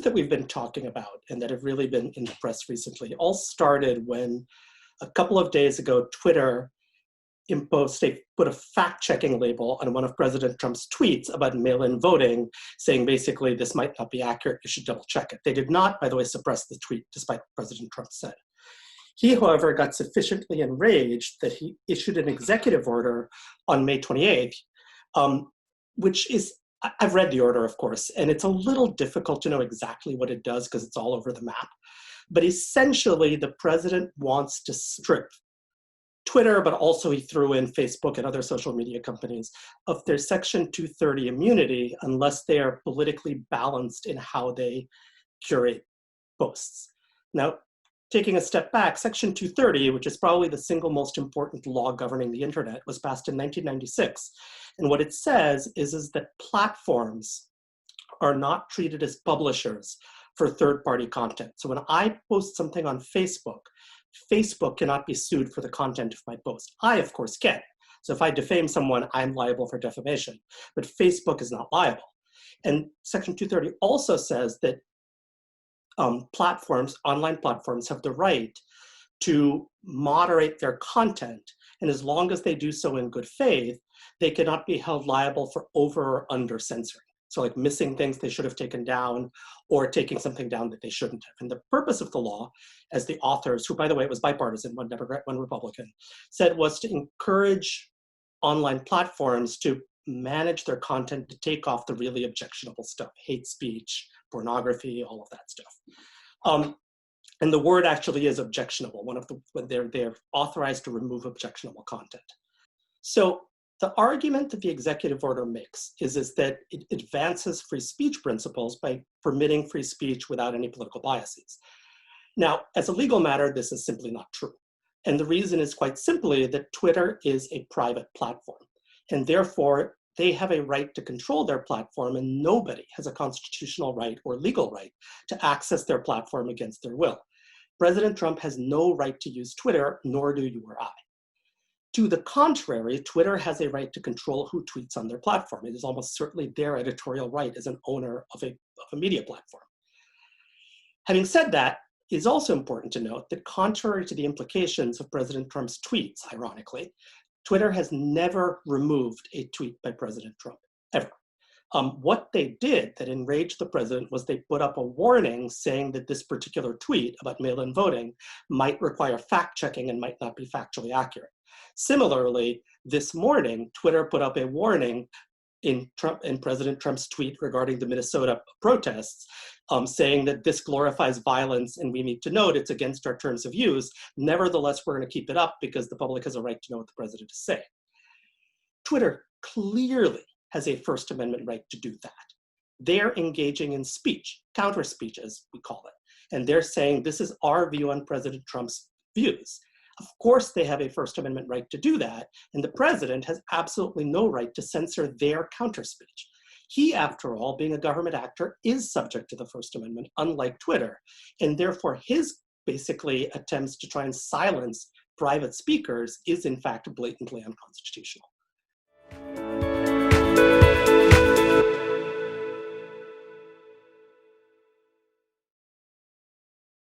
that we've been talking about and that have really been in the press recently all started when a couple of days ago, Twitter put a fact-checking label on one of President Trump's tweets about mail-in voting, saying basically this might not be accurate, you should double check it. They did not, by the way, suppress the tweet, despite what President Trump said. He, however, got sufficiently enraged that he issued an executive order on May 28th, which is, I've read the order, of course, and it's a little difficult to know exactly what it does because it's all over the map. But essentially, the president wants to strip Twitter, but also he threw in Facebook and other social media companies of their Section 230 immunity unless they are politically balanced in how they curate posts. Now, taking a step back, Section 230, which is probably the single most important law governing the internet, was passed in 1996. And what it says is that platforms are not treated as publishers for third-party content. So when I post something on Facebook, Facebook cannot be sued for the content of my post. I, of course, can. So if I defame someone, I'm liable for defamation, but Facebook is not liable. And Section 230 also says that online platforms have the right to moderate their content. And as long as they do so in good faith, they cannot be held liable for over or under censoring. So like missing things they should have taken down or taking something down that they shouldn't have. And the purpose of the law, as the authors, who by the way, it was bipartisan, one Democrat, one Republican, said was to encourage online platforms to manage their content, to take off the really objectionable stuff, hate speech, pornography, all of that stuff. And the word actually is objectionable. When they're authorized to remove objectionable content. So the argument that the executive order makes is that it advances free speech principles by permitting free speech without any political biases. Now, as a legal matter, this is simply not true. And the reason is quite simply that Twitter is a private platform. And therefore, they have a right to control their platform, and nobody has a constitutional right or legal right to access their platform against their will. President Trump has no right to use Twitter, nor do you or I. To the contrary, Twitter has a right to control who tweets on their platform. It is almost certainly their editorial right as an owner of a media platform. Having said that, it is also important to note that contrary to the implications of President Trump's tweets, ironically, Twitter has never removed a tweet by President Trump, ever. What they did that enraged the president was they put up a warning saying that this particular tweet about mail-in voting might require fact-checking and might not be factually accurate. Similarly, this morning, Twitter put up a warning in President Trump's tweet regarding the Minnesota protests, saying that this glorifies violence and we need to note it's against our terms of use. Nevertheless, we're going to keep it up because the public has a right to know what the president is saying. Twitter clearly has a First Amendment right to do that. They're engaging in speech, counter speech as we call it, and they're saying this is our view on President Trump's views. Of course, they have a First Amendment right to do that, and the president has absolutely no right to censor their counter speech. He, after all, being a government actor, is subject to the First Amendment, unlike Twitter, and therefore his basically attempts to try and silence private speakers is in fact blatantly unconstitutional.